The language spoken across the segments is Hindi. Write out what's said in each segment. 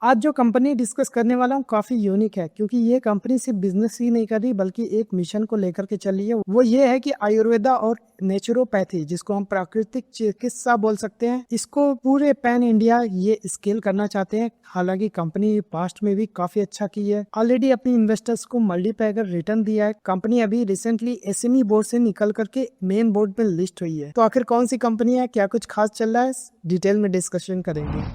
आज जो कंपनी डिस्कस करने वाला हूँ काफी यूनिक है क्योंकि ये कंपनी सिर्फ बिजनेस ही नहीं कर रही बल्कि एक मिशन को लेकर के चल रही है। वो ये है कि आयुर्वेदा और नेचुरोपैथी जिसको हम प्राकृतिक चिकित्सा बोल सकते हैं, इसको पूरे पैन इंडिया ये स्केल करना चाहते हैं। हालांकि कंपनी पास्ट में भी काफी अच्छा की है, ऑलरेडी अपनी इन्वेस्टर्स को मल्टीपैगर रिटर्न दिया है। कंपनी अभी रिसेंटली एसएमई बोर्ड से निकल करके मेन बोर्ड में लिस्ट हुई है। तो आखिर कौन सी कंपनी है, क्या कुछ खास चल रहा है, डिटेल में डिस्कशन करेंगे।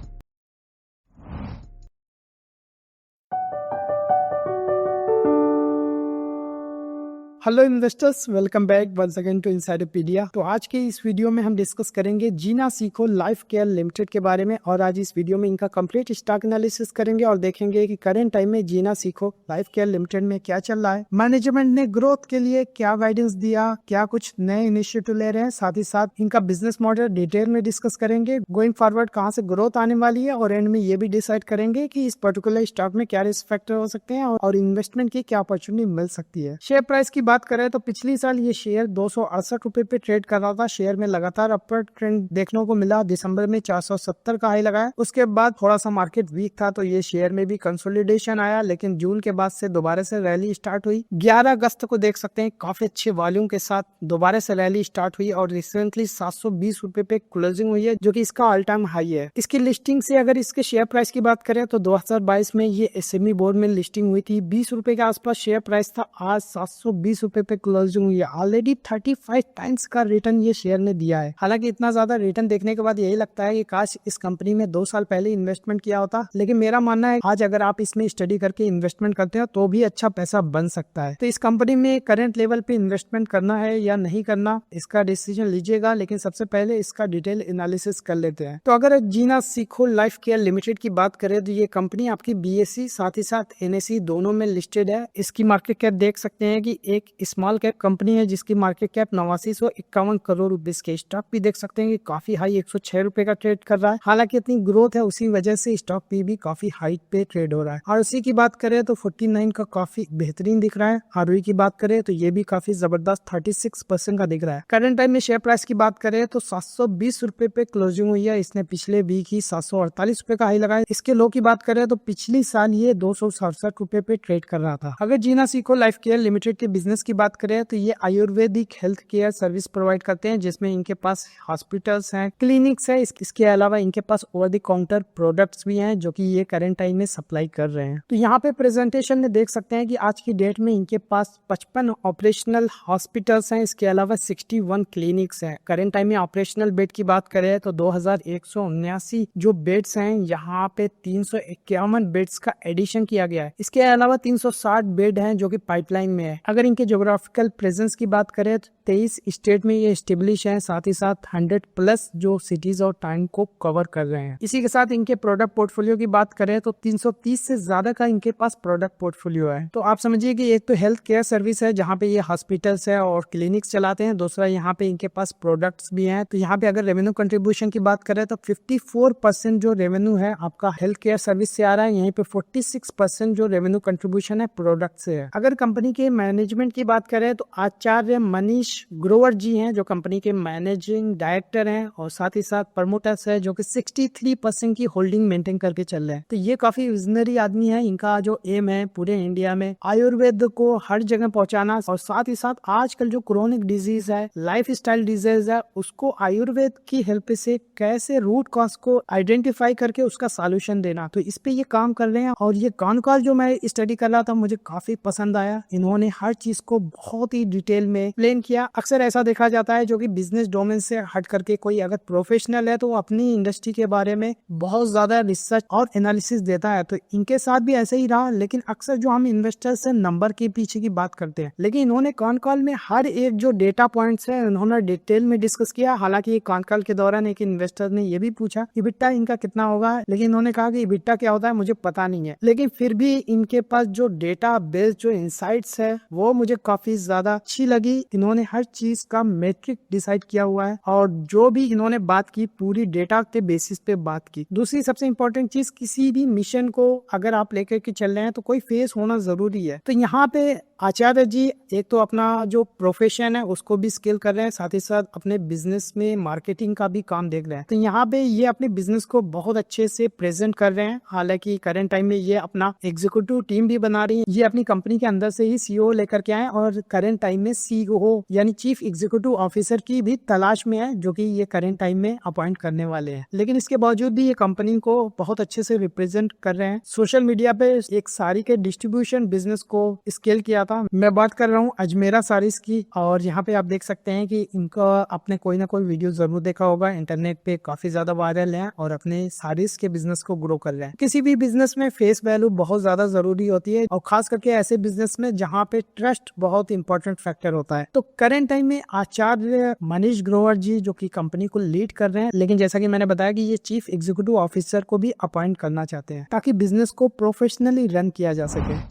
Hello investors, welcome back once again to Insidopedia. तो आज के इस वीडियो में हम डिस्कस करेंगे जीना सीखो लाइफ केयर लिमिटेड के बारे में, और आज इस वीडियो में इनका कंप्लीट स्टॉक एनालिसिस करेंगे और देखेंगे कि करंट टाइम में जीना सीखो लाइफ केयर लिमिटेड में क्या चल रहा है, मैनेजमेंट ने ग्रोथ के लिए क्या गाइडेंस दिया, क्या कुछ नए इनिशिएटिव ले रहे हैं, साथ ही साथ इनका बिजनेस मॉडल डिटेल में डिस्कस करेंगे। गोइंग फॉरवर्ड कहाँ से ग्रोथ आने वाली है, और एंड में ये भी डिसाइड करेंगे कि इस पर्टिकुलर स्टॉक में क्या रिस्क फैक्टर हो सकते हैं और इन्वेस्टमेंट की क्या अपॉर्चुनिटी मिल सकती है। शेयर प्राइस की बात करें तो पिछली साल ये शेयर 268 रुपए पे ट्रेड कर रहा था। शेयर में लगातार अपवर्ड ट्रेंड देखने को मिला। दिसंबर में 470 का हाई लगाया, उसके बाद थोड़ा सा मार्केट वीक था तो ये शेयर में भी कंसोलिडेशन आया, लेकिन जून के बाद से दोबारा से रैली स्टार्ट हुई। 11 अगस्त को देख सकते हैं काफी अच्छे वॉल्यूम के साथ दोबारा से रैली स्टार्ट हुई और रिसेंटली 720 रुपए पे क्लोजिंग हुई है, जो कि इसका ऑल टाइम हाई है। इसकी लिस्टिंग से अगर इसके शेयर प्राइस की बात करें तो 2022 में ये एसएमई बोर्ड में लिस्टिंग हुई थी, 20 रुपए के आसपास शेयर प्राइस था। आज 720 रुपए पे क्लोजिंग हुई है। ऑलरेडी 35 टाइम्स का रिटर्न ये शेयर ने दिया है। हालांकि इतना ज्यादा रिटर्न देखने के बाद यही लगता है कि काश इस कंपनी में 2 साल पहले इन्वेस्टमेंट किया होता, लेकिन मेरा मानना है आज अगर आप इसमें स्टडी करके इन्वेस्टमेंट करते हो तो भी अच्छा पैसा बन सकता है। तो इस कंपनी में करंट लेवल पे इन्वेस्टमेंट करना है या नहीं करना, इसका डिसीजन लीजिएगा, लेकिन सबसे पहले इसका डिटेल एनालिसिस कर लेते हैं। तो अगर जीना सीखो लाइफ केयर लिमिटेड की बात करें तो ये कंपनी आपकी बीएससी साथ ही साथ एनएसई दोनों में लिस्टेड है। इसकी मार्केट कैप देख सकते हैं कि एक स्मॉल कैप कंपनी है जिसकी मार्केट कैप 8951 करोड़ रुपीस के। स्टॉक भी देख सकते हैं कि काफी हाई 106 रुपए का ट्रेड कर रहा है। हालांकि इतनी ग्रोथ है उसी वजह से स्टॉक भी काफी हाई पे ट्रेड हो रहा है। और उसी की बात करें तो 49 का काफी बेहतरीन दिख रहा है। आरओई की बात करें तो ये भी काफी जबरदस्त 36% का दिख रहा है। करंट टाइम में शेयर प्राइस की बात करें तो 720 रुपए पे क्लोजिंग हुई है। इसने पिछले वीक ही 748 रुपए का हाई लगाया। इसके लो की बात करें तो पिछली साल ये 267 रुपए पे ट्रेड कर रहा था। अगर जीना सीखो लाइफ केयर लिमिटेड के बिजनेस की बात करें तो ये Ayurvedic health care service provide करते हैं, जिसमें इनके पास हॉस्पिटल्स हैं, क्लिनिक्स है। इसके अलावा इनके पास ओवर द काउंटर प्रोडक्ट्स भी हैं जो कि ये करंट टाइम में सप्लाई कर रहे हैं। तो यहाँ पे प्रेजेंटेशन में देख सकते हैं कि आज की डेट में इनके पास 55 ऑपरेशनल हॉस्पिटल्स हैं। इसके अलावा 61 क्लिनिक्स हैं। करंट टाइम में ऑपरेशनल बेड की बात करें तो 2179 जो बेड्स हैं, यहाँ पे 351 बेड्स का एडिशन किया गया है। इसके अलावा 360 बेड हैं जो कि पाइपलाइन में है। अगर इनके ज्योग्राफिकल प्रेजेंस की बात करें तो 23 स्टेट में ये स्टेब्लिश है, साथ ही साथ 100+ जो सिटीज और टाउन को कवर कर रहे हैं। इसी के साथ इनके प्रोडक्ट पोर्टफोलियो की बात करें तो 330 से ज्यादा का इनके पास प्रोडक्ट पोर्टफोलियो है। तो आप समझिए कि एक तो हेल्थ केयर सर्विस है जहाँ पे ये हॉस्पिटल्स है और क्लिनिक्स चलाते हैं, दूसरा यहाँ पे इनके पास प्रोडक्ट्स भी हैं। तो यहाँ पे अगर रेवेन्यू कंट्रीब्यूशन की बात करें तो 54% जो रेवेन्यू है आपका हेल्थ केयर सर्विस से आ रहा है। यहीं पे 46% जो रेवेन्यू कंट्रीब्यूशन है प्रोडक्ट से है। अगर कंपनी के मैनेजमेंट की बात करें तो आचार्य मनीष ग्रोवर जी हैं जो कंपनी के मैनेजिंग डायरेक्टर हैं, और साथ ही साथ प्रमोटर्स है जो कि 63% की होल्डिंग मेंटेन करके चल रहे हैं। तो ये काफी विजनरी आदमी है। इनका जो एम है पूरे इंडिया में आयुर्वेद को हर जगह पहुंचाना, और साथ ही साथ आजकल जो क्रोनिक डिजीज है, लाइफ स्टाइल डिजीज है, उसको आयुर्वेद की हेल्प से कैसे रूट कॉज को आइडेंटिफाई करके उसका सॉल्यूशन देना। तो इस पे ये काम कर रहे हैं। और ये कॉल जो मैं स्टडी कर रहा था मुझे काफी पसंद आया। इन्होंने हर चीज को बहुत ही डिटेल में एक्सप्लेन किया। अक्सर ऐसा देखा जाता है जो कि बिजनेस डोमेन से हट करके कोई अगर प्रोफेशनल है तो वो अपनी इंडस्ट्री के बारे में बहुत ज्यादा रिसर्च और एनालिसिस देता है। तो इनके साथ भी ऐसे ही रहा। लेकिन अक्सर जो हम इन्वेस्टर्स से नंबर के पीछे की बात करते हैं, लेकिन इन्होंने कॉल में हर एक जो डेटा पॉइंट्स है उन्होंने डिटेल में डिस्कस किया। हालांकि कॉल के दौरान एक इन्वेस्टर ने ये भी पूछा इबिट्टा इनका कितना होगा, लेकिन इन्होंने कहा कि इबिट्टा क्या होता है मुझे पता नहीं है। लेकिन फिर भी इनके पास जो डेटा बेस जो इंसाइट्स है वो मुझे काफी ज्यादा अच्छी लगी। इन्होंने हर चीज का मेट्रिक डिसाइड किया हुआ है और जो भी इन्होंने बात की पूरी डेटा के बेसिस पे बात की। दूसरी सबसे इंपॉर्टेंट चीज, किसी भी मिशन को अगर आप लेकर के चल रहे हैं तो कोई फेस होना जरूरी है। तो यहाँ पे आचार्य जी एक तो अपना जो प्रोफेशन है उसको भी स्किल कर रहे हैं, साथ ही साथ अपने बिजनेस में मार्केटिंग का भी काम देख रहे हैं। तो यहाँ पे ये अपने बिजनेस को बहुत अच्छे से प्रेजेंट कर रहे हैं। हालांकि करंट टाइम में ये अपना एग्जीक्यूटिव टीम भी बना रही है। ये अपनी कंपनी के अंदर से ही सीईओ लेकर के आए और करंट टाइम में सीईओ यानी चीफ एग्जीक्यूटिव ऑफिसर की भी तलाश में है, जो कि ये करंट टाइम में अपॉइंट करने वाले हैं। लेकिन इसके बावजूद भी ये कंपनी को बहुत अच्छे से रिप्रेजेंट कर रहे हैं। सोशल मीडिया पे एक साड़ी के डिस्ट्रीब्यूशन बिजनेस को स्केल किया था। मैं बात कर रहा हूँ अजमेरा साड़ीज की, और यहाँ पे आप देख सकते हैं कि इनका आपने कोई ना कोई वीडियो जरूर देखा होगा, इंटरनेट पे काफी ज्यादा वायरल है और अपने साड़ीज के बिजनेस को ग्रो कर रहे हैं। किसी भी बिजनेस में फेस वैल्यू बहुत ज्यादा जरूरी होती है और खास करके ऐसे बिजनेस में जहाँ पे ट्रस्ट बहुत इंपॉर्टेंट फैक्टर होता है। तो करंट टाइम में आचार्य मनीष ग्रोवर जी जो कि कंपनी को लीड कर रहे हैं, लेकिन जैसा कि मैंने बताया कि ये चीफ एग्जीक्यूटिव ऑफिसर को भी अपॉइंट करना चाहते हैं ताकि बिजनेस को प्रोफेशनली रन किया जा सके।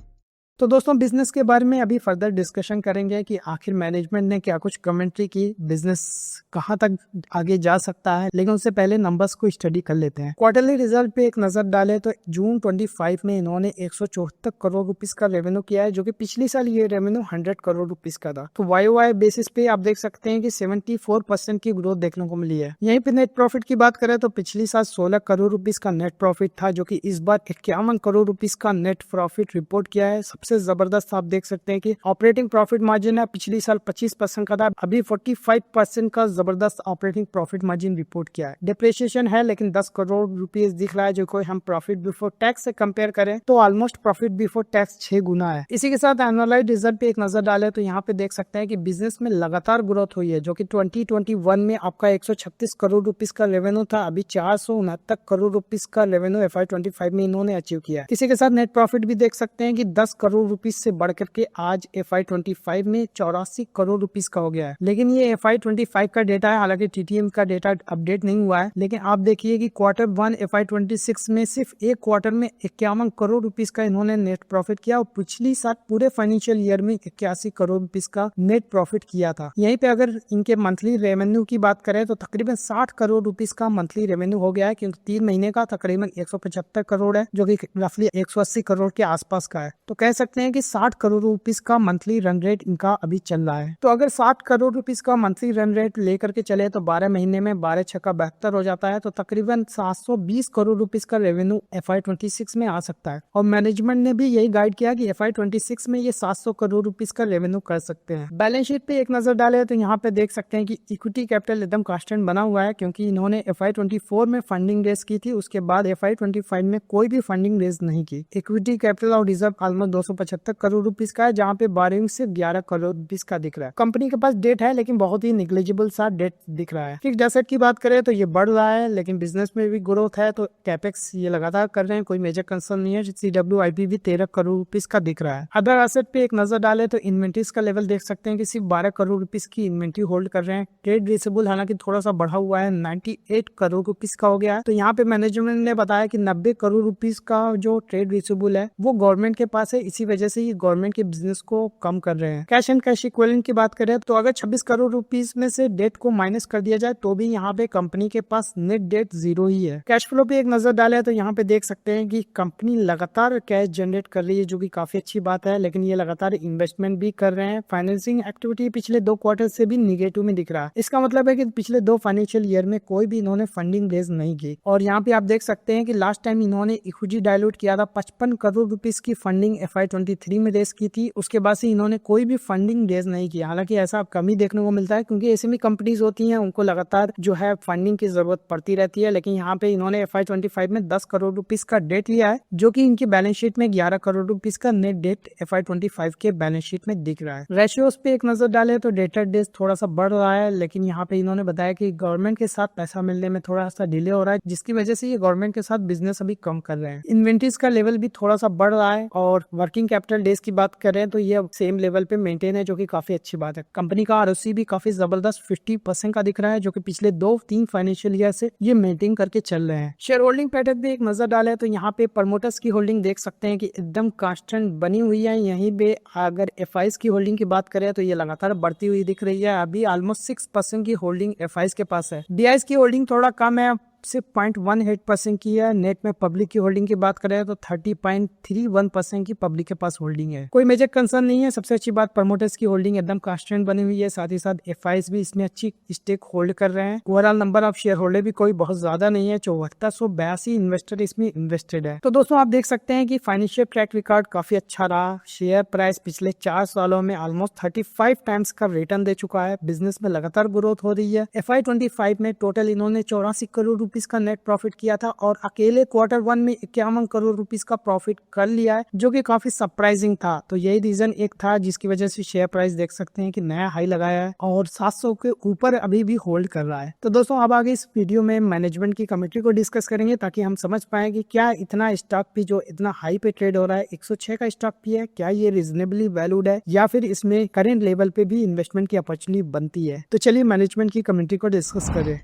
तो दोस्तों बिजनेस के बारे में अभी फर्दर डिस्कशन करेंगे कि आखिर मैनेजमेंट ने क्या कुछ कमेंट्री की, बिजनेस कहां तक आगे जा सकता है। लेकिन उससे पहले नंबर्स को स्टडी कर लेते हैं। क्वार्टरली रिजल्ट पे एक नजर डालें तो जून 25 में इन्होंने 174 करोड़ रुपीस का रेवेन्यू किया है, जो कि पिछली साल ये रेवेन्यू 100 करोड़ रुपीस का था। तो YOY बेसिस पे आप देख सकते हैं कि 74% की ग्रोथ देखने को मिली है। यहीं पे नेट प्रॉफिट की बात करें तो पिछली साल 16 करोड़ रुपीस का नेट प्रॉफिट था, जो कि इस बार 51 करोड़ रुपीस का नेट प्रॉफिट रिपोर्ट किया है। सबसे जबरदस्त आप देख सकते हैं कि ऑपरेटिंग प्रॉफिट मार्जिन है, पिछली साल 25% का था, अभी 45% का जबरदस्त ऑपरेटिंग प्रॉफिट मार्जिन रिपोर्ट किया है। डिप्रिसिएशन है लेकिन 10 करोड़ रुपीस दिख रहा है, जो कोई हम प्रॉफिट बिफोर टैक्स से कंपेयर करें तो ऑलमोस्ट प्रॉफिट बिफोर टैक्स 6 गुना है। इसी के साथ एनुअलाइज्ड रिजल्ट पे एक नजर डाले तो यहाँ पे देख सकते हैं कि बिजनेस में लगातार ग्रोथ हुई है, जो कि 2021 में आपका 136 करोड़ रुपीस का रेवेन्यू था, अभी 469 करोड़ रुपीस का रेवेन्यू FY25 में इन्होंने अचीव किया है। इसी के साथ नेट प्रॉफिट भी देख सकते हैं कि 10 करोड़ रुपीस से बढ़कर के आज FY25 में 84 करोड़ रुपीस का हो गया है। लेकिन ये FY25 का डेटा है, हालांकि TTM का डेटा अपडेट नहीं हुआ है। लेकिन आप देखिए कि Q1 FY26 में सिर्फ एक क्वार्टर में 51 करोड़ रुपीस का इन्होंने नेट प्रॉफिट किया और पिछली साल पूरे फाइनेंशियल ईयर में 81 करोड़ रुपीस का नेट प्रॉफिट किया था। यहीं पे अगर इनके मंथली रेवेन्यू की बात करें तो तकरीबन 60 करोड़ रुपीस का मंथली रेवेन्यू हो गया है, क्योंकि 3 महीने का तकरीबन 175 करोड़ है, जो कि रफली 180 करोड़ के आसपास का है। तो कह सकते हैं कि 60 करोड़ रुपीस का मंथली रन रेट इनका अभी चल रहा है। तो अगर 60 करोड़ रुपीस का मंथली रन रेट लेकर के चले तो 12 महीने में 12 छक्का 72 हो जाता है, तो तकरीबन 720 करोड़ रुपीस का रेवेन्यू FY26 में आ सकता है। और मैनेजमेंट ने भी यही गाइड किया कि FY26 में ये 700 करोड़ रुपीस का रेवेन्यू कर सकते हैं। बैलेंस शीट पे एक नजर डाले तो यहाँ पे देख सकते हैं कि इक्विटी कैपिटल एकदम कांस्टेंट बना हुआ है, क्योंकि इन्होंने FY24 में फंडिंग रेज की थी, उसके बाद FY25 में कोई भी फंडिंग रेज नहीं की। इक्विटी कैपिटल और रिजर्व ऑलमोस्ट 275 करोड़ रुपीस का है, जहाँ पे बोरिंग से 11 करोड़ रुपीस का दिख रहा है। कंपनी के पास डेट है लेकिन बहुत ही निग्लिजिबल सा डेट दिख रहा है। फिक्स्ड एसेट की बात करें तो ये बढ़ रहा है, लेकिन बिजनेस में भी ग्रोथ है, तो कैपेक्स ये लगातार कर रहे हैं, कोई मेजर कंसर्न नहीं है। CWIP भी 13 करोड़ रुपीस का दिख रहा है। अदर एसेट पे एक नजर डाले तो इन्वेंट्रीज का लेवल देख सकते हैं कि सिर्फ 12 करोड़ रुपीस की इन्वेंट्री होल्ड कर रहे हैं। ट्रेड रिसीवेबल हालांकि थोड़ा सा बढ़ा हुआ है, 98 करोड़ रुपीस का हो गया है। तो यहाँ पे मैनेजमेंट ने बताया कि 90 करोड़ रुपीस का जो ट्रेड रिसीवेबल है वो गवर्नमेंट के पास है, इसी वजह से ये गवर्नमेंट के बिजनेस को कम कर रहे हैं। कैश एंड कैश इक्विवेलेंट की बात करें तो अगर 26 करोड़ रुपीस में से डेट को माइनस कर दिया जाए तो भी यहाँ पे कंपनी के पास नेट डेट 0 ही है। कैश फ्लो पे एक नजर डाले तो यहाँ पे देख सकते हैं कि कंपनी लगातार कैश जनरेट कर रही है, जो कि काफी अच्छी बात है, लेकिन ये लगातार इन्वेस्टमेंट भी कर रहे हैं। फाइनेंसिंग एक्टिविटी पिछले 2 क्वार्टर से भी निगेटिव में दिख रहा है। इसका मतलब है कि पिछले 2 फाइनेंशियल ईयर में कोई भी इन्होंने फंडिंग रेज नहीं की। और यहाँ पे आप देख सकते हैं कि लास्ट टाइम इन्होंने इक्विटी डायलूट किया था, 55 करोड़ रुपीस की फंडिंग FY23 में रेज की थी, उसके बाद से इन्होंने कोई भी फंडिंग रेज नहीं किया। हालांकि ऐसा कम ही देखने को मिलता है, क्योंकि ऐसे भी कंपनीज होती हैं उनको लगातार जो है फंडिंग की जरूरत पड़ती रहती है। लेकिन यहाँ पे इन्होंने FY25 में 10 करोड़ रुपीस का डेट लिया है, जो कि इनकी बैलेंस शीट में 11 करोड़ रुपीस का नेट डेट FY25 के बैलेंस शीट में दिख रहा है। रेशियोज पे एक नजर डाले तो डेटर डेज थोड़ा सा बढ़ रहा है, लेकिन यहाँ पे इन्होंने बताया कि गवर्नमेंट के साथ पैसा मिलने में थोड़ा सा डिले हो रहा है, जिसकी वजह से ये गवर्नमेंट के साथ बिजनेस अभी कम कर रहे हैं। इन्वेंट्रीज का लेवल भी थोड़ा सा बढ़ रहा है और वर्किंग वर्किंग कैपिटल डेज की बात करें तो ये सेम लेवल पे मेंटेन है, जो कि काफी अच्छी बात है। कंपनी का आरओसी भी काफी जबरदस्त 50% का दिख रहा है, जो कि पिछले 2-3 फाइनेंशियल ईयर से ये मेंटेन करके चल रहे हैं। शेयर होल्डिंग पैटर्न पे एक नजर डाले तो यहाँ पे प्रमोटर्स की होल्डिंग देख सकते हैं कि एकदम कांस्टेंट बनी हुई है। यहीं पे अगर एफआईज की होल्डिंग की बात करें तो ये लगातार बढ़ती हुई दिख रही है। अभी ऑलमोस्ट 6% की होल्डिंग एफआईज के पास है। डीआईज की होल्डिंग थोड़ा कम है, सिर्फ 0.18% की है। नेट में पब्लिक की होल्डिंग की बात करें तो 30.31% की पब्लिक के पास होल्डिंग है। कोई मेजर कंसर्न नहीं है। सबसे अच्छी बात प्रमोटर्स की होल्डिंग एकदम कांस्टेंट बनी हुई है, साथ ही साथ एफआईज भी इसमें अच्छी स्टेक होल्ड कर रहे हैं। Overall number of share holder भी कोई बहुत ज्यादा नहीं है, 7482 इन्वेस्टर इसमें इन्वेस्टेड है। तो दोस्तों आप देख सकते हैं कि फाइनेंशियल ट्रैक रिकॉर्ड काफी अच्छा रहा। शेयर प्राइस पिछले 4 सालों में ऑलमोस्ट 35 टाइम्स का रिटर्न दे चुका है। बिजनेस में लगातार ग्रोथ हो रही है। FY25 में टोटल इन्होंने 84 करोड़ रुपीस का नेट प्रॉफिट किया था और अकेले Q1 में 51 करोड़ रुपीस का प्रॉफिट कर लिया है, जो कि काफी सरप्राइजिंग था। तो यही रीजन एक था जिसकी वजह से शेयर प्राइस देख सकते हैं कि नया हाई लगाया है और 700 के ऊपर अभी भी होल्ड कर रहा है। तो दोस्तों अब आगे इस वीडियो में मैनेजमेंट की कमेटी को डिस्कस करेंगे, ताकि हम समझ पाए कि क्या इतना स्टॉक भी जो इतना हाई पे ट्रेड हो रहा है, 106 का स्टॉक भी है, क्या ये रीजनेबली वैल्यूड है या फिर इसमें करेंट लेवल पे भी इन्वेस्टमेंट की अपॉर्चुनिटी बनती है। तो चलिए मैनेजमेंट की कमेटी को डिस्कस करें।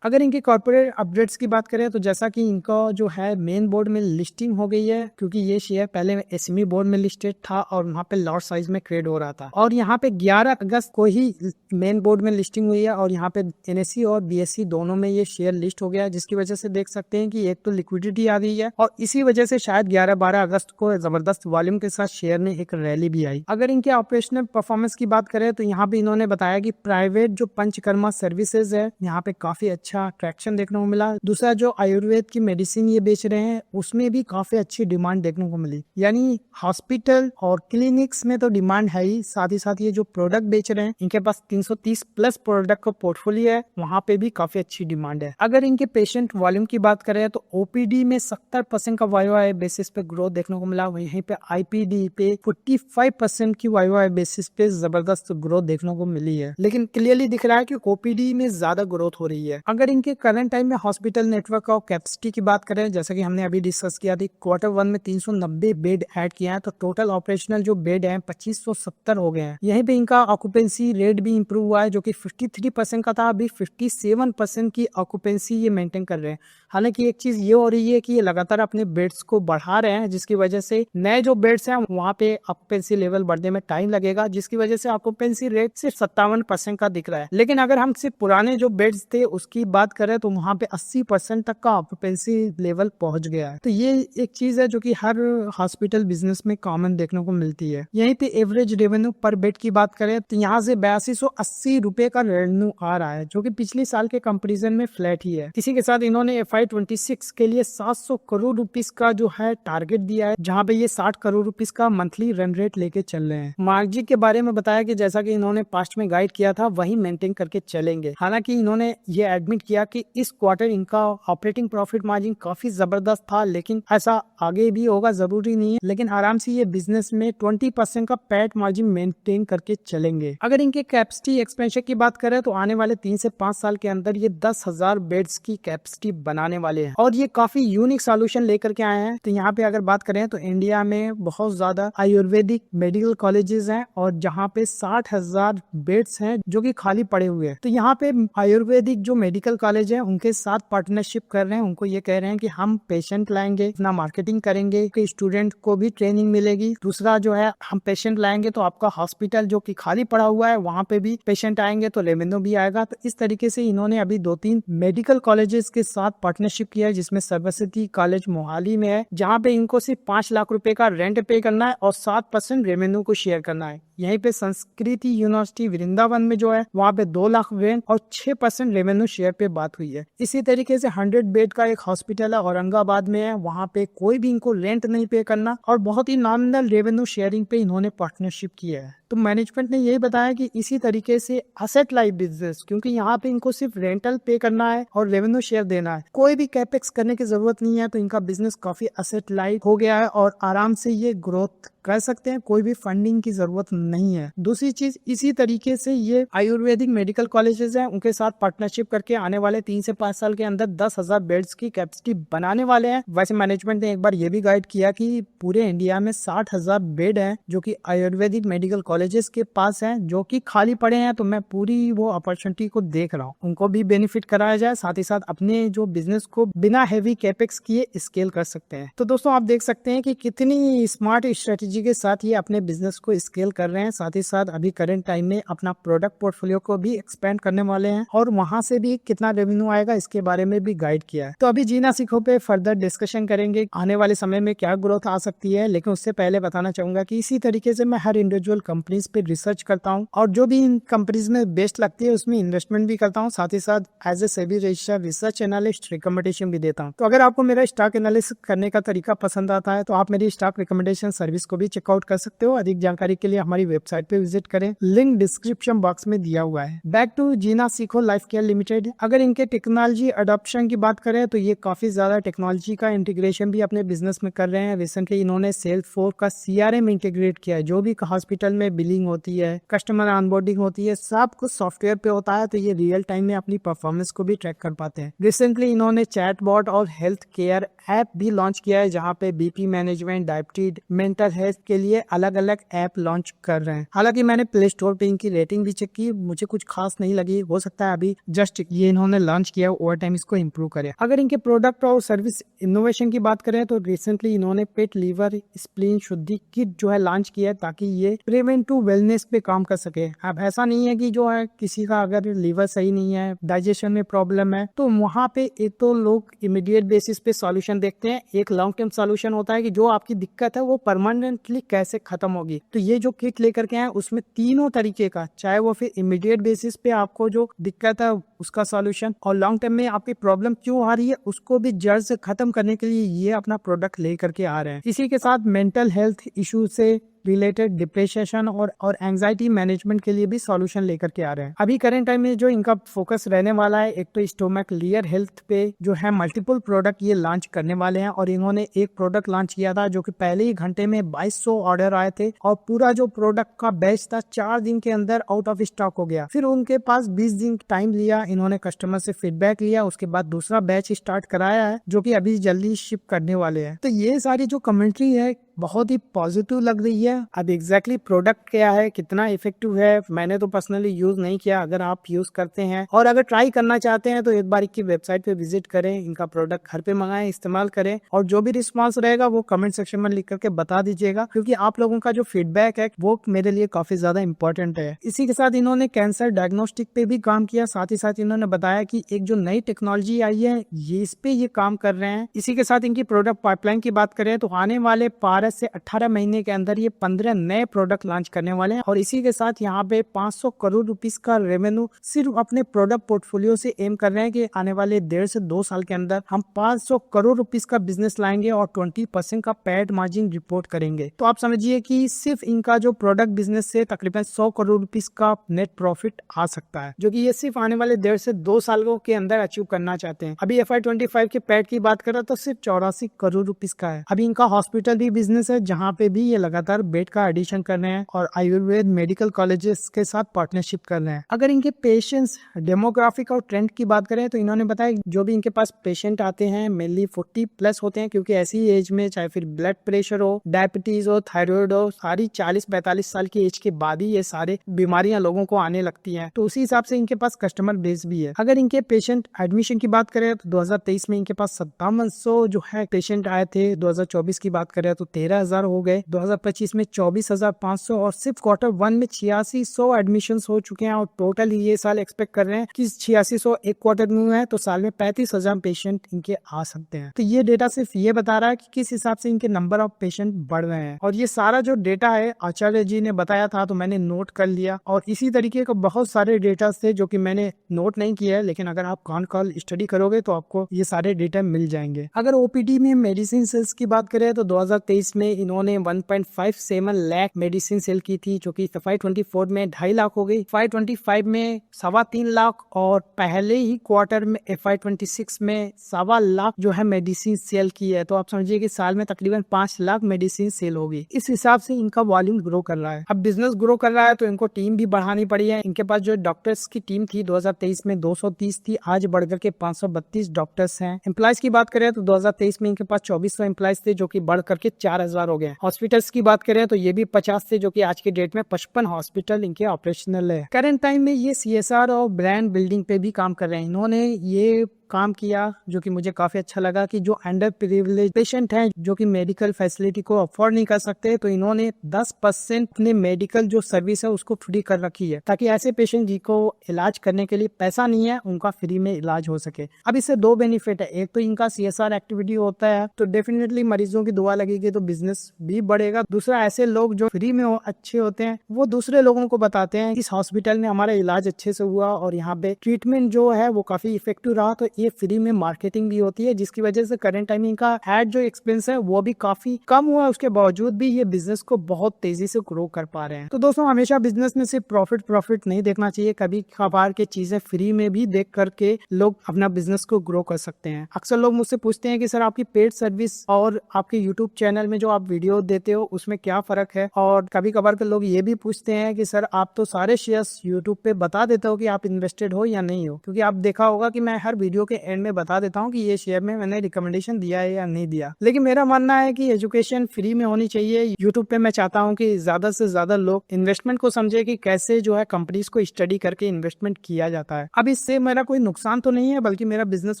अगर इनके कॉर्पोरेट अपडेट्स की बात करें तो जैसा कि इनका जो है मेन बोर्ड में लिस्टिंग हो गई है, क्योंकि ये शेयर पहले एसएमई बोर्ड में लिस्टेड था और वहाँ पे लॉट साइज में ट्रेड हो रहा था, और यहाँ पे 11 अगस्त को ही मेन बोर्ड में लिस्टिंग हुई है और यहाँ पे एनएसई और बीएसई दोनों में ये शेयर लिस्ट हो गया, जिसकी वजह से देख सकते हैं कि एक तो लिक्विडिटी आ गई है और इसी वजह से शायद 11-12 अगस्त को जबरदस्त वॉल्यूम के साथ शेयर में एक रैली भी आई। अगर इनके ऑपरेशनल परफॉर्मेंस की बात करें तो यहाँ पे इन्होंने बताया कि प्राइवेट जो पंचकर्मा सर्विसेज है यहाँ पे काफी अच्छा ट्रैक्शन देखने को मिला। दूसरा जो आयुर्वेद की मेडिसिन ये बेच रहे हैं उसमें भी काफी अच्छी डिमांड देखने को मिली, यानी हॉस्पिटल और क्लिनिक्स में तो डिमांड है ही, साथ ही साथ ये जो प्रोडक्ट बेच रहे हैं इनके पास 330 प्लस प्रोडक्ट का पोर्टफोलियो है, वहाँ पे भी काफी अच्छी डिमांड है। अगर इनके पेशेंट वॉल्यूम की बात करें तो ओपीडी में 70% का वाई बेसिस पे ग्रोथ देखने को मिला, वहीं पे आईपीडी पे 45% की वाई बेसिस पे जबरदस्त ग्रोथ देखने को मिली है, लेकिन क्लियरली दिख रहा है कि ओपीडी में ज्यादा ग्रोथ हो रही है। अगर इनके करंट टाइम में हॉस्पिटल नेटवर्क और कैपेसिटी की बात करें, जैसा कि हमने अभी डिस्कस किया थी, Q1 में 390 बेड ऐड किया है, तो टोटल ऑपरेशनल जो बेड है 2570 हो गए हैं। यहीं पे इनका ऑक्यूपेंसी रेट भी इंप्रूव हुआ है, जो कि 53% का था, अभी 57% की ऑक्यूपेंसी ये मेंटेन कर रहे हैं। हालांकि एक चीज ये हो रही है कि ये लगातार अपने बेड्स को बढ़ा रहे हैं, जिसकी वजह से नए जो बेड्स हैं वहाँ पे ऑक्यूपेंसी लेवल बढ़ने में टाइम लगेगा, जिसकी वजह से ऑक्यूपेंसी रेट सिर्फ 57% का दिख रहा है। लेकिन अगर हम सिर्फ पुराने जो बेड्स थे उसकी बात करें तो वहाँ पे 80% तक का ऑक्यूपेंसी लेवल पहुंच गया है। तो ये एक चीज है जो कि हर हॉस्पिटल बिजनेस में कॉमन देखने को मिलती है। यहीं पे एवरेज रेवेन्यू पर बेड की बात करें तो यहाँ से 8280 रुपए का रेवेन्यू आ रहा है, जो कि पिछले साल के कंपैरिजन में फ्लैट ही है। इसी के साथ इन्होंने FY26 के लिए 700 करोड़ रुपीस का जो है टारगेट दिया है, जहाँ पे ये 60 करोड़ रुपीस का मंथली रन रेट लेके चल रहे हैं। मार्जिन के बारे में बताया कि जैसा कि इन्होंने पास्ट में गाइड किया था वही मेंटेन करके चलेंगे। हालांकि इन्होंने ये एडमिट किया कि इस क्वार्टर इनका ऑपरेटिंग प्रॉफिट मार्जिन काफी जबरदस्त था, लेकिन ऐसा आगे भी होगा जरूरी नहीं है, लेकिन आराम से ये बिजनेस में 20% का पैट मार्जिन मेंटेन करके चलेंगे। अगर इनके कैपेसिटी एक्सपेंशन की बात करें तो आने वाले 3 से 5 साल के अंदर ये 10,000 बेड्स की कैपेसिटी बनाने वाले हैं और ये काफी यूनिक सॉल्यूशन लेकर के आए हैं। तो यहाँ पे अगर बात करें तो इंडिया में बहुत ज्यादा आयुर्वेदिक मेडिकल कॉलेजेस हैं और जहाँ पे 60,000 बेड्स हैं जो कि खाली पड़े हुए हैं। तो यहाँ पे आयुर्वेदिक जो मेडिकल कॉलेज है उनके साथ पार्टनरशिप कर रहे हैं, उनको ये कह रहे हैं कि हम पेशेंट लाएंगे, अपना मार्केटिंग करेंगे कि स्टूडेंट को भी ट्रेनिंग मिलेगी। दूसरा जो है हम पेशेंट लाएंगे तो आपका हॉस्पिटल जो कि खाली पड़ा हुआ है वहाँ पे भी पेशेंट आएंगे तो रेवेन्यू भी आएगा। तो इस तरीके से इन्होंने अभी 2-3 मेडिकल कॉलेजेस के साथ पार्टनरशिप किया है, जिसमें सरस्वती कॉलेज मोहाली में है, जहाँ पे इनको सिर्फ 5 लाख रुपए का रेंट पे करना है और 7% रेवेन्यू को शेयर करना है। यहीं पे संस्कृति यूनिवर्सिटी वृंदावन में जो है वहाँ पे 2 लाख रेंट और 6% रेवेन्यू शेयर पे बात हुई है। इसी तरीके से 100 बेड का एक हॉस्पिटल है औरंगाबाद में है, वहाँ पे कोई भी इनको रेंट नहीं पे करना और बहुत ही नॉमिनल रेवेन्यू शेयरिंग पे इन्होंने पार्टनरशिप किया है। तो मैनेजमेंट ने यही बताया कि इसी तरीके से असेट लाइट बिजनेस, क्योंकि यहाँ पे इनको सिर्फ रेंटल पे करना है और रेवेन्यू शेयर देना है, कोई भी कैपेक्स करने की जरूरत नहीं है, तो इनका बिजनेस काफी असेट लाइट हो गया है और आराम से ये ग्रोथ कर सकते हैं, कोई भी फंडिंग की जरूरत नहीं है। दूसरी चीज, इसी तरीके से ये आयुर्वेदिक मेडिकल कॉलेजेस हैं, उनके साथ पार्टनरशिप करके आने वाले 3 से 5 साल के अंदर 10,000 बेड्स की कैपेसिटी बनाने वाले हैं। वैसे मैनेजमेंट ने एक बार ये भी गाइड किया कि पूरे इंडिया में 60,000 बेड हैं जो कि आयुर्वेदिक मेडिकल कॉलेजेस के पास हैं, जो कि खाली पड़े हैं। तो मैं पूरी वो अपॉर्चुनिटी को देख रहा हूँ, उनको भी बेनिफिट कराया जाए, साथ ही साथ अपने जो बिजनेस को बिना हैवी कैपेक्स किए स्केल कर सकते हैं। तो दोस्तों आप देख सकते हैं कि कितनी स्मार्ट स्ट्रेटेजी के साथ ये अपने बिजनेस को स्केल कर रहे हैं। साथ ही साथ अभी करंट टाइम में अपना प्रोडक्ट पोर्टफोलियो को भी एक्सपेंड करने वाले हैं और वहां से भी कितना रेवेन्यू आएगा इसके बारे में भी गाइड किया है। तो अभी जीना सीखो पे फर्दर डिस्कशन करेंगे आने वाले समय में क्या ग्रोथ आ सकती है, लेकिन उससे पहले बताना चाहूंगा कि इसी तरीके से मैं हर इंडिविजुअल कंपनीज पे रिसर्च करता हूँ और जो भी इन कंपनीज में बेस्ट लगती है उसमें इन्वेस्टमेंट भी करता हूँ, साथ ही साथ as a SEBI registered research analyst recommendation भी देता हूँ। तो अगर आपको मेरा स्टॉक एनालिसिस करने का तरीका पसंद आता है तो आप मेरी स्टॉक रिकमेंडेशन सर्विस को भी चेकआउट कर सकते हो। अधिक जानकारी के लिए हमारी वेबसाइट पे विजिट करें, लिंक डिस्क्रिप्शन बॉक्स में दिया हुआ है। बैक टू जीना सीखो लाइफ केयर लिमिटेड। अगर इनके टेक्नोलॉजी अडॉप्शन की बात करें तो ये काफी ज्यादा टेक्नोलॉजी का इंटीग्रेशन भी अपने बिजनेस में कर रहे हैं। रिसेंटली इन्होंने सेल्सफोर्स का CRM इंटीग्रेट किया है। जो भी हॉस्पिटल में बिलिंग होती है, कस्टमर ऑनबोर्डिंग होती है, सब कुछ सॉफ्टवेयर पे होता है, तो ये रियल टाइम में अपनी परफॉर्मेंस को भी ट्रैक कर पाते हैं। रिसेंटली इन्होंने चैटबॉट और हेल्थ केयर ऐप भी लॉन्च किया है, जहाँ पे BP management, diabetes, mental health के लिए अलग अलग ऐप लॉन्च कर रहे हैं। हालांकि मैंने प्ले स्टोर पे इनकी रेटिंग भी चेक की, मुझे कुछ खास नहीं लगी। हो सकता है अभी जस्ट ये इन्होंने लॉन्च किया, ओवर टाइम इसको इम्प्रूव करे। अगर इनके प्रोडक्ट और सर्विस इनोवेशन की बात करें तो रिसेंटली इन्होंने पेट लीवर स्प्लीन शुद्धि किट जो है लॉन्च किया है, ताकि ये प्रिवेंटिव वेलनेस पे काम कर सके। अब ऐसा नहीं है कि जो है किसी का अगर लीवर सही नहीं है, डाइजेशन में प्रॉब्लम है, तो वहाँ पे एक तो लोग इमीडिएट बेसिस पे सॉल्यूशन देखते हैं, एक लॉन्ग टर्म सॉल्यूशन होता है कि जो आपकी दिक्कत है वो परमानेंटली कैसे खत्म होगी। तो ये जो किट लेकर के आए उसमें तीनों तरीके का, चाहे वो फिर इमीडिएट बेसिस पे आपको जो दिक्कत है उसका सॉल्यूशन, और लॉन्ग टर्म में आपकी प्रॉब्लम क्यों आ रही है उसको भी जड़ से खत्म करने के लिए ये अपना प्रोडक्ट लेकर के आ रहे हैं। इसी के साथ मेंटल हेल्थ इशू से रिलेटेड डिप्रेशन और एंजाइटी मैनेजमेंट के लिए भी सॉल्यूशन लेकर के आ रहे हैं। अभी करंट टाइम में जो इनका फोकस रहने वाला है, एक तो स्टोमक लियर हेल्थ पे जो है मल्टीपल प्रोडक्ट ये लॉन्च करने वाले हैं। और इन्होंने एक प्रोडक्ट लॉन्च किया था जो कि पहले ही घंटे में 2200 ऑर्डर आए थे और पूरा जो प्रोडक्ट का बैच था 4 दिन के अंदर आउट ऑफ स्टॉक हो गया। फिर उनके पास 20 दिन टाइम लिया, इन्होंने कस्टमर से फीडबैक लिया, उसके बाद दूसरा बैच स्टार्ट कराया है जो कि अभी जल्दी शिप करने वाले हैं। तो ये सारी जो कमेंट्री है बहुत ही पॉजिटिव लग रही है। अब एग्जैक्टली प्रोडक्ट क्या है, कितना इफेक्टिव है, मैंने तो पर्सनली यूज नहीं किया। अगर आप यूज करते हैं और अगर ट्राई करना चाहते हैं तो एक बार इनकी वेबसाइट पे विजिट करें, इनका प्रोडक्ट घर पे मंगाएं, इस्तेमाल करें, और जो भी रिस्पॉन्स रहेगा वो कमेंट सेक्शन में लिख करके बता दीजिएगा, क्योंकि आप लोगों का जो फीडबैक है वो मेरे लिए काफी ज्यादा इंपॉर्टेंट है। इसी के साथ इन्होंने कैंसर डायग्नोस्टिक पे भी काम किया, साथ ही साथ इन्होंने बताया कि एक जो नई टेक्नोलॉजी आई है ये इस पे ये काम कर रहे हैं। इसी के साथ इनकी प्रोडक्ट पाइपलाइन की बात करें तो आने वाले 12 से 18 महीने के अंदर ये 15 नए प्रोडक्ट लॉन्च करने वाले हैं। और इसी के साथ यहाँ पे 500 करोड़ रुपीस का रेवेन्यू सिर्फ अपने प्रोडक्ट पोर्टफोलियो से एम कर रहे हैं कि आने वाले 1.5 से 2 साल के अंदर हम 500 करोड़ रुपीस का बिजनेस लाएंगे और 20% का पैड मार्जिन रिपोर्ट करेंगे। तो आप समझिए कि सिर्फ इनका जो प्रोडक्ट बिजनेस से तकरीबन 100 करोड़ रुपीस का नेट प्रॉफिट आ सकता है, जो कि ये सिर्फ आने वाले 1.5 से 2 सालों के अंदर अचीव करना चाहते हैं। अभी FY25 के पैड की बात करें तो सिर्फ 84 करोड़ रुपीस का है। अभी इनका हॉस्पिटल भी बिजनेस है, जहाँ पे भी ये लगातार बेड का एडिशन कर रहे हैं और आयुर्वेद मेडिकल कॉलेजेस के साथ पार्टनरशिप कर रहे हैं। अगर इनके पेशेंट्स डेमोग्राफिक और ट्रेंड की बात करें तो इन्होंने बताया जो भी इनके पास पेशेंट आते हैं मेनली 40+ होते हैं, क्योंकि ऐसी एज में चाहे फिर ब्लड प्रेशर हो, डायबिटीज हो, थायराइड हो, सारी 40-45 साल की एज के बाद ही ये सारे बीमारियां लोगों को आने लगती हैं। तो उसी हिसाब से इनके पास कस्टमर बेस भी है। अगर इनके पेशेंट एडमिशन की बात करें तो 2023 में इनके पास 5700 जो है पेशेंट आए थे। 2024 की बात करें तो 13,000 हो गए। 2025 में 24,500 और सिर्फ Q1 में 8600 एडमिशन हो चुके हैं। और टोटल ये साल एक्सपेक्ट कर रहे हैं कि 8600 एक क्वार्टर में है तो साल में 35,000 पेशेंट इनके आ सकते हैं। तो ये डेटा सिर्फ ये बता रहा है कि किस हिसाब से इनके नंबर ऑफ पेशेंट बढ़ रहे हैं। और ये सारा जो डेटा है आचार्य जी ने बताया था तो मैंने नोट कर लिया, और इसी तरीके का बहुत सारे डेटा थे जो कि मैंने नोट नहीं किया है, लेकिन अगर आप कॉल स्टडी करोगे तो आपको ये सारे डेटा मिल जाएंगे। अगर OPD में मेडिसिन सेल्स की बात करें तो 2023 में इन्होंने 1.57 लाख मेडिसिन सेल की थी, जो कि FY24 में 2.5 लाख हो गई, FY25 में 3.25 लाख और पहले ही क्वार्टर में FY26 में 2.25 लाख जो है मेडिसिन सेल की है। तो आप समझिए कि साल में तकरीबन 5 लाख मेडिसिन सेल होगी। इस हिसाब से इनका वॉल्यूम ग्रो कर रहा है। अब बिजनेस ग्रो कर रहा है तो इनको टीम भी बढ़ानी पड़ी है। इनके पास जो डॉक्टर्स की टीम थी 2023 में 230 थी, आज बढ़कर के 532 डॉक्टर्स हैं। एम्प्लॉयज की बात करें तो 2023 में इनके पास 2400 एम्प्लॉयज थे, जो कि बढ़ करके 4000 हो गए। हॉस्पिटल्स की बात करें तो ये भी 50 थे, जो कि आज के डेट में 55 हॉस्पिटल इनके ऑपरेशनल है। करंट टाइम में ये CSR और ब्रांड बिल्डिंग पे भी काम कर रहे हैं। इन्होंने ये काम किया जो कि मुझे काफी अच्छा लगा कि जो अंडर प्रिविलेज पेशेंट हैं, जो कि मेडिकल फैसिलिटी को अफोर्ड नहीं कर सकते, तो इन्होंने 10% अपने मेडिकल जो सर्विस है उसको फ्री कर रखी है, ताकि ऐसे पेशेंट जिनको इलाज करने के लिए पैसा नहीं है उनका फ्री में इलाज हो सके। अब इससे 2 बेनिफिट है। एक तो इनका CSR एक्टिविटी होता है तो डेफिनेटली मरीजों की दुआ लगेगी तो बिजनेस भी बढ़ेगा। दूसरा, ऐसे लोग जो फ्री में अच्छे होते हैं वो दूसरे लोगों को बताते हैं इस हॉस्पिटल में हमारा इलाज अच्छे से हुआ और यहाँ पे ट्रीटमेंट जो है वो काफी इफेक्टिव रहा। तो ये फ्री में मार्केटिंग भी होती है, जिसकी वजह से करंट टाइमिंग का एड जो एक्सपेंस है वो भी काफी कम हुआ। उसके बावजूद भी ये बिजनेस को बहुत तेजी से ग्रो कर पा रहे हैं। तो दोस्तों, हमेशा बिजनेस में सिर्फ प्रॉफिट नहीं देखना चाहिए, कभी कभार के चीजें फ्री में भी देख करके लोग अपना बिजनेस को ग्रो कर सकते हैं। अक्सर लोग मुझसे पूछते हैं कि सर आपकी पेड सर्विस और आपके यूट्यूब चैनल में जो आप वीडियो देते हो उसमें क्या फर्क है। और कभी कभार के लोग ये भी पूछते हैं कि सर आप तो सारे शेयर्स यूट्यूब पे बता देते हो कि आप इन्वेस्टेड हो या नहीं हो, क्योंकि आप देखा होगा कि मैं हर वीडियो के एंड में बता देता हूँ कि ये शेयर में मैंने रिकमेंडेशन दिया है या नहीं दिया। लेकिन मेरा मानना है कि एजुकेशन फ्री में होनी चाहिए। यूट्यूब पे मैं चाहता हूँ कि ज्यादा से ज्यादा लोग इन्वेस्टमेंट को समझे कि कैसे जो है कंपनीज को स्टडी करके इन्वेस्टमेंट किया जाता है। अब इससे मेरा कोई नुकसान तो नहीं है, बल्कि मेरा बिजनेस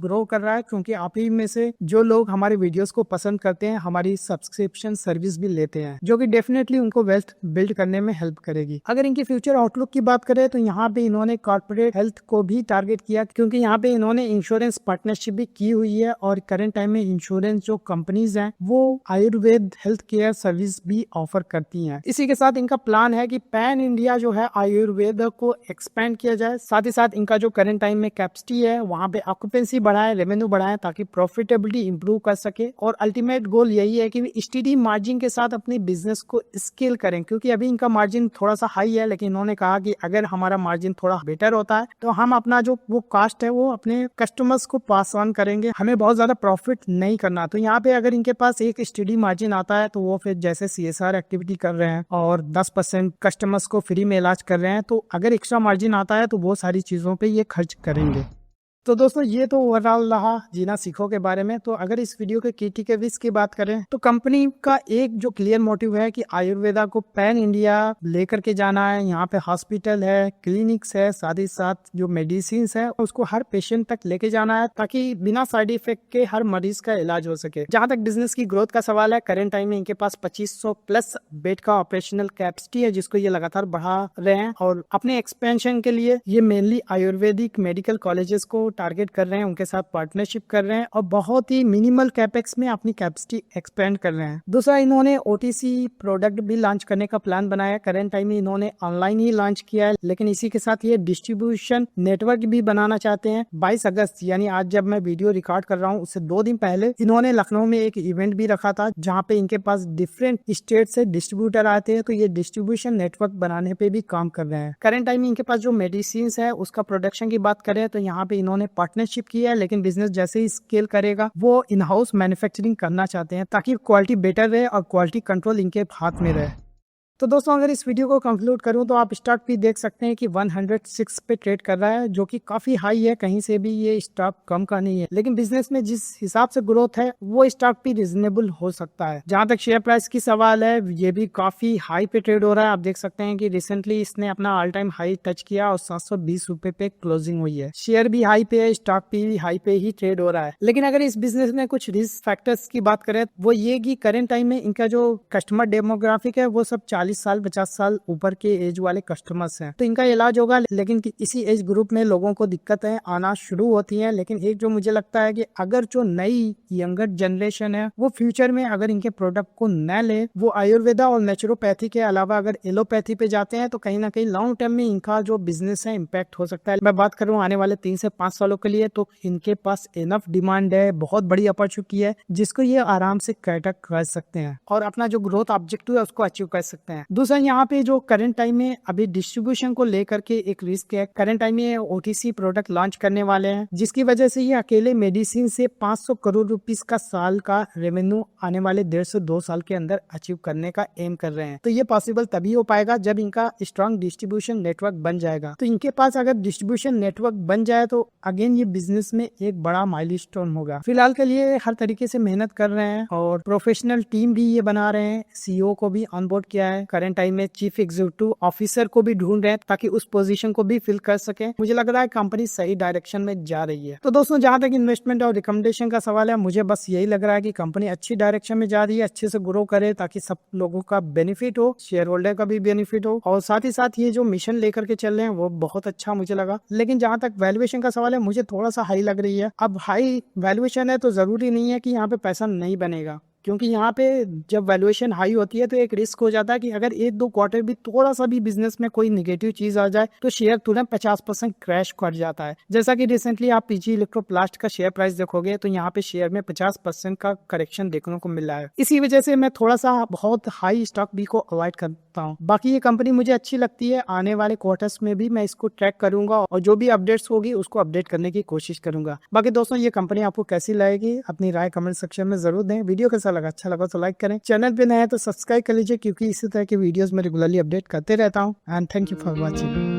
ग्रो कर रहा है, क्योंकि आप ही में से जो लोग हमारे वीडियोस को पसंद करते हैं हमारी सब्सक्रिप्शन सर्विस भी लेते हैं, जो कि डेफिनेटली उनको वेल्थ बिल्ड करने में हेल्प करेगी। अगर इनकी फ्यूचर आउटलुक की बात करें तो यहाँ पे इन्होंने कॉर्पोरेट हेल्थ को भी टारगेट किया, क्योंकि यहाँ पे इन्होंने इंश्योरेंस पार्टनरशिप भी की हुई है। और करंट टाइम में इंश्योरेंस जो कंपनीज हैं वो आयुर्वेद हेल्थ केयर सर्विस भी ऑफर करती हैं। इसी के साथ इनका प्लान है कि पैन इंडिया जो है आयुर्वेद को एक्सपेंड किया जाए। साथ ही साथ इनका जो करंट टाइम में कैपेसिटी है वहाँ पे ऑक्यूपेंसी बढ़ाए, रेवेन्यू बढ़ाए, ताकि प्रॉफिटेबिलिटी इंप्रूव कर सके। और अल्टीमेट गोल यही है कि स्टेडी मार्जिन के साथ अपने बिजनेस को स्केल करें, क्योंकि अभी इनका मार्जिन थोड़ा सा हाई है। लेकिन इन्होंने कहा कि अगर हमारा मार्जिन थोड़ा बेटर होता है तो हम अपना जो वो कास्ट है वो अपने कस्टमर्स को पास ऑन करेंगे, हमें बहुत ज्यादा प्रॉफिट नहीं करना। तो यहाँ पे अगर इनके पास एक स्टेडी मार्जिन आता है तो वो फिर जैसे CSR एक्टिविटी कर रहे हैं और 10% कस्टमर्स को फ्री में इलाज कर रहे हैं, तो अगर एक्स्ट्रा मार्जिन आता है तो वो सारी चीजों पे ये खर्च करेंगे। तो दोस्तों, ये तो ओवरऑल रहा जीना सीखो के बारे में। तो अगर इस वीडियो के की टेकअवेज की बात करें तो कंपनी का एक जो क्लियर मोटिव है कि आयुर्वेदा को पैन इंडिया लेकर के जाना है। यहाँ पे हॉस्पिटल है, क्लिनिक्स है, साथ ही साथ जो मेडिसिन है उसको हर पेशेंट तक लेके जाना है, ताकि बिना साइड इफेक्ट के हर मरीज का इलाज हो सके। जहाँ तक बिजनेस की ग्रोथ का सवाल है, करंट टाइम में इनके पास 2500 प्लस बेड का ऑपरेशनल कैपेसिटी है, जिसको ये लगातार बढ़ा रहे हैं। और अपने एक्सपेंशन के लिए ये मेनली आयुर्वेदिक मेडिकल कॉलेजेस को टारगेट कर रहे हैं, उनके साथ पार्टनरशिप कर रहे हैं और बहुत ही मिनिमल कैपेक्स में अपनी कैपेसिटी एक्सपेंड कर रहे हैं। दूसरा, इन्होंने OTC प्रोडक्ट भी लॉन्च करने का प्लान बनाया। करंट टाइम में इन्होंने ऑनलाइन ही लॉन्च किया है, लेकिन इसी के साथ ये डिस्ट्रीब्यूशन नेटवर्क भी बनाना चाहते हैं। 22 अगस्त यानी आज जब मैं वीडियो रिकॉर्ड कर रहा हूँ उससे 2 दिन पहले इन्होंने लखनऊ में एक इवेंट भी रखा था, जहाँ पे इनके पास डिफरेंट स्टेट से डिस्ट्रीब्यूटर आते हैं। तो ये डिस्ट्रीब्यूशन नेटवर्क बनाने पे भी काम कर रहे हैं। करंट टाइम में इनके पास जो मेडिसिन है उसका प्रोडक्शन की बात करें तो यहाँ पे इन्होंने पार्टनरशिप किया है, लेकिन बिजनेस जैसे ही स्केल करेगा वो इन हाउस मैन्युफैक्चरिंग करना चाहते हैं, ताकि क्वालिटी बेटर रहे और क्वालिटी कंट्रोल इनके हाथ में रहे। तो दोस्तों, अगर इस वीडियो को कंक्लूड करूं तो आप स्टॉक भी देख सकते हैं कि 106 पे ट्रेड कर रहा है, जो कि काफी हाई है। कहीं से भी ये स्टॉक कम का नहीं है, लेकिन बिजनेस में जिस हिसाब से ग्रोथ है वो स्टॉक भी रिजनेबल हो सकता है। जहां तक शेयर प्राइस की सवाल है, ये भी काफी हाई पे ट्रेड हो रहा है। आप देख सकते हैं कि रिसेंटली इसने अपना ऑल टाइम हाई टच किया और 720 रुपए पे क्लोजिंग हुई है। शेयर भी हाई पे है, स्टॉक भी हाई पे ही ट्रेड हो रहा है। लेकिन अगर इस बिजनेस में कुछ रिस्क फैक्टर्स की बात करें वो ये कि करंट टाइम में इनका जो कस्टमर डेमोग्राफिक है वो सब 40 40 साल 50 साल ऊपर के एज वाले कस्टमर्स हैं, तो इनका इलाज होगा। लेकिन इसी एज ग्रुप में लोगों को दिक्कतें आना शुरू होती हैं। लेकिन एक जो मुझे लगता है कि अगर जो नई यंगर जनरेशन है वो फ्यूचर में अगर इनके प्रोडक्ट को न ले, वो आयुर्वेदा और नेचुरोपैथी के अलावा अगर एलोपैथी पे जाते हैं, तो कहीं ना कहीं लॉन्ग टर्म में इनका जो बिजनेस है इम्पैक्ट हो सकता है। मैं बात करूं आने वाले 3 से 5 सालों के लिए, तो इनके पास इनफ डिमांड है, बहुत बड़ी अपॉर्चुनिटी है जिसको ये आराम से कैटर कर सकते हैं और अपना जो ग्रोथ ऑब्जेक्टिव है उसको अचीव कर सकते हैं। दूसरा, यहाँ पे जो करंट टाइम में अभी डिस्ट्रीब्यूशन को लेकर के एक रिस्क है। करंट टाइम में ओटीसी प्रोडक्ट लॉन्च करने वाले हैं, जिसकी वजह से ये अकेले मेडिसिन से 500 करोड़ रुपीस का साल का रेवेन्यू आने वाले 1.5 से 2 साल के अंदर अचीव करने का एम कर रहे हैं। तो ये पॉसिबल तभी हो पाएगा जब इनका स्ट्रॉन्ग डिस्ट्रीब्यूशन नेटवर्क बन जाएगा। तो इनके पास अगर डिस्ट्रीब्यूशन नेटवर्क बन जाए तो अगेन ये बिजनेस में एक बड़ा माइलस्टोन होगा। फिलहाल के लिए हर तरीके से मेहनत कर रहे हैं और प्रोफेशनल टीम भी ये बना रहे हैं। सीईओ को भी ऑनबोर्ड किया है, करंट टाइम में चीफ एग्जीक्यूटिव ऑफिसर को भी ढूंढ रहे हैं ताकि उस पोजीशन को भी फिल कर सके। मुझे लग रहा है कंपनी सही डायरेक्शन में जा रही है। तो दोस्तों, जहां तक इन्वेस्टमेंट और रिकमेंडेशन का सवाल है, मुझे बस यही लग रहा है कि कंपनी अच्छी डायरेक्शन में जा रही है, अच्छे से ग्रो करे ताकि सब लोगों का बेनिफिट हो, शेयर होल्डर का भी बेनिफिट हो, और साथ ही साथ ये जो मिशन लेकर के चल रहे हैं वो बहुत अच्छा मुझे लगा। लेकिन जहां तक वैल्यूएशन का सवाल है, मुझे थोड़ा सा हाई लग रही है। अब हाई वैल्यूएशन है तो जरूरी नहीं है कि यहाँ पे पैसा नहीं बनेगा, क्योंकि यहाँ पे जब वैल्यूएशन हाई होती है तो एक रिस्क हो जाता है कि अगर 1-2 क्वार्टर भी थोड़ा सा भी बिजनेस में कोई निगेटिव चीज आ जाए तो शेयर तुरंत 50% क्रैश कर जाता है। जैसा कि रिसेंटली आप पीजी इलेक्ट्रोप्लास्ट का शेयर प्राइस देखोगे तो यहाँ पे शेयर में 50% का करेक्शन देखने को मिल रहा है। इसी वजह से मैं थोड़ा सा बहुत हाई स्टॉक भी को अवॉइड करता हूँ। बाकी ये कंपनी मुझे अच्छी लगती है, आने वाले क्वार्टर्स में भी मैं इसको ट्रैक करूंगा और जो भी अपडेट्स होगी उसको अपडेट करने की कोशिश करूंगा। बाकी दोस्तों, ये कंपनी आपको कैसी लगेगी अपनी राय कमेंट सेक्शन में जरूर दें। वीडियो कैसा लगा, अच्छा लगा तो लाइक करें, चैनल पे नए हैं तो सब्सक्राइब कर लीजिए, क्योंकि इसी तरह के वीडियोस में रेगुलरली अपडेट करते रहता हूँ। And thank you for watching.